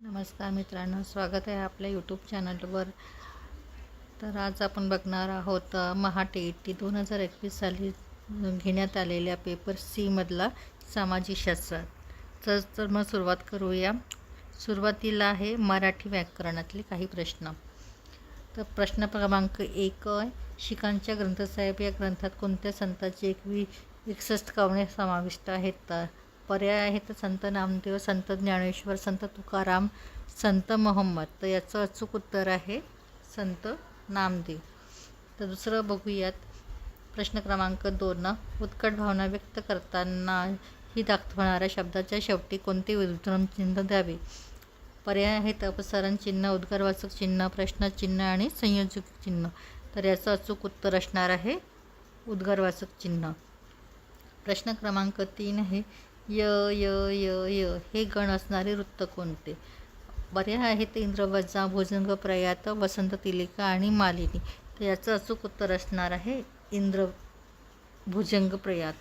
नमस्कार मित्रांनो, स्वागत आहे आपल्या यूट्यूब चॅनलवर. तर आज आपण बघणार आहोत महा-टी 2021 साली घेण्यात आलेल्या पेपर सी मधला सामाजिक शास्त्र. तर मग सुरुवात करूया. सुरुवातीला आहे मराठी व्याकरणातले काही प्रश्न. तर प्रश्न क्रमांक 1, शिखांच्या ग्रंथसाहेब या ग्रंथात कोणत्या संतांचे 61 कवने समाविष्ट आहेत? पर्याय आहेत संत नामदेव, संत ज्ञानेश्वर, संत तुकाराम, संत मोहम्मद. तर याचं अचूक उत्तर आहे संत नामदेव. तर दुसरं बघूयात. प्रश्न क्रमांक 2, उत्कट भावना व्यक्त करताना ही दाखवणाऱ्या शब्दाच्या शेवटी कोणते विराम चिन्ह द्यावे? पर्याय आहेत अपसरण चिन्ह, उद्गारवाचक चिन्ह, प्रश्नचिन्ह आणि संयोजक चिन्ह. तर याचं अचूक उत्तर असणार आहे उद्गारवाचक चिन्ह. प्रश्न क्रमांक 3 आहे य य य य हे गण असणारे वृत्त कोणते? पर्याय आहेत इंद्रवज्जा, भुजंग प्रयात, वसंत तिलिका आणि मालिनी. तर याचं अचूक उत्तर असणार आहे भुजंग प्रयात.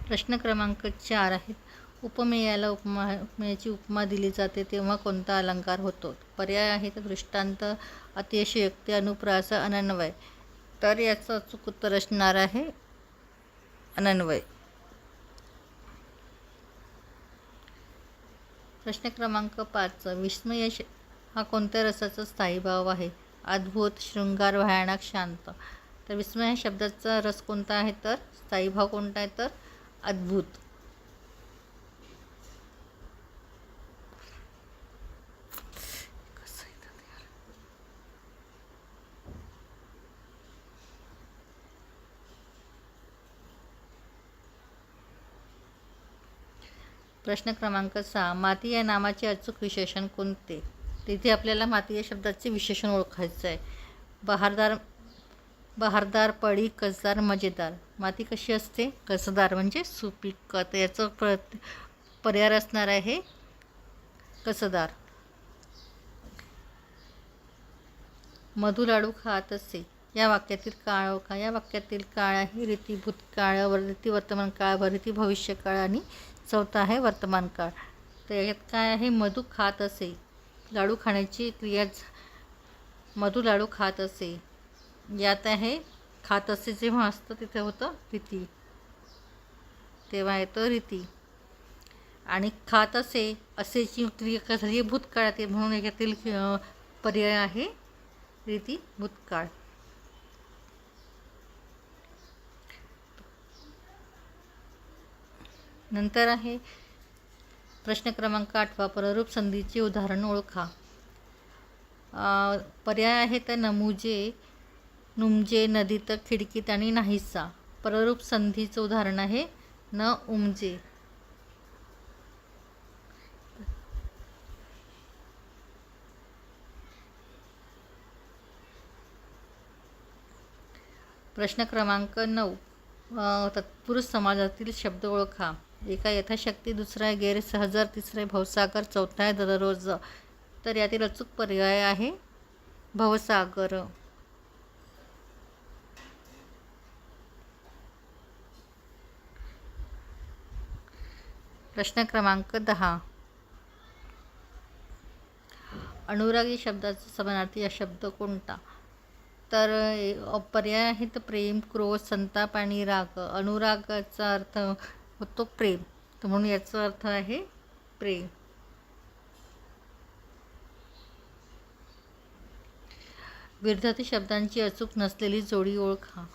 प्रश्न क्रमांक 4 आहे उपमेयाला उपमेयाची उपमा दिली जाते तेव्हा कोणता अलंकार होतो? पर्याय आहेत दृष्टांत, अतिशयोक्ती, अनुप्रास, अनन्वय. तर याचं अचूक उत्तर असणार आहे अनन्वय. प्रश्न क्रमांक 5, विस्मय हा कोणत्या रसाचा स्थायी भाव आहे? अद्भुत, शृंगार, भयानक, शांत. तर विस्मय या शब्दाचा रस कोणता आहे? तर स्थायी भाव कोणता आहे? तर अद्भुत. प्रश्न क्रमांक 6, माती या नामाचे अचूक विशेषण कोणते? तिथे आपल्याला माती या शब्दाचे विशेषण ओळखायचं आहे. बहारदार, पडी, कसदार, मजेदार. माती कशी असते? कसदार म्हणजे सुपीक. तर याचं पर्याय असणार आहे कसदार. मधु लाडू खात असे या वाक्यातील काळ ओळखा. या वाक्यातील काळ आहे रीती भूतकाळ, रीती वर्तमान काळ, रीती भविष्यकाळ आणि चौथा आहे वर्तमान काळ. तर यात काय आहे? मधु खात असे, लाडू खाण्याची क्रिया. मधु लाडू खात असे यात आहे खात असे जेव्हा असतं तिथे होतं रीती, तेव्हा येतं रीती. आणि खात असे असेची क्रिया झाली भूतकाळात, म्हणून याच्यातील पर्याय आहे रीती भूतकाळ. नंतर आहे प्रश्न क्रमांक 8, पररूप संधीचे उदाहरण ओळखा. पर्याय आहे तर नमुजे, नुमजे, नदीत, खिडकीत आणि नाहीसा. पररूप संधीचं उदाहरण आहे न उमजे. प्रश्न क्रमांक 9, तत्पुरुष समाजातील शब्द ओळखा. एका यथाशक्ती, दुसरा गैरहजर, तिसरा भवसागर, चौथा आहे दररोज. तर यातील अचूक पर्याय आहे भवसागर. प्रश्न क्रमांक 10, अनुराग या शब्दाचा समानार्थी शब्द कोणता? तर पर्याय आहेत प्रेम, क्रोध, संताप आणि राग. अनुरागाचा अर्थ होतो प्रेम, तर म्हणून याचा अर्थ आहे प्रेम. विरुद्धार्थी शब्दांची अचूक नसलेली जोडी ओळखा.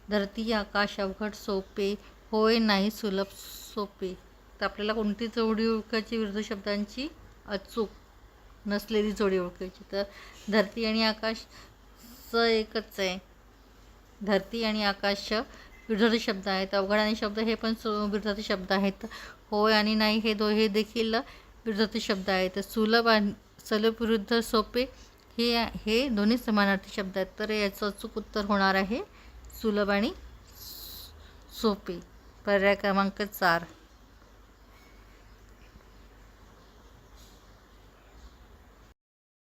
धरती, आकाश, अवघड, सोपे, होय, नाही, सुलभ, सोपे. तर आपल्याला कोणती जोडी ओळखायची? विरुद्ध शब्दांची अचूक नसलेली जोडी ओळखायची. तर धरती आणि आकाश एकच आहे. धरती आणि आकाश विरुद्ध शब्द आहेत. अवघड आणि शब्द हे पण विरुद्ध शब्द आहेत. होय आणि नाही हे देखील विरुद्ध शब्द आहेत. सुलभ आणि सलभ विरुद्ध सोपे हे दोन्ही समानार्थी शब्द आहेत. तर याचं अचूक उत्तर होणार आहे सुलभ आणि सोपे. पर्याय क्रमांक 4.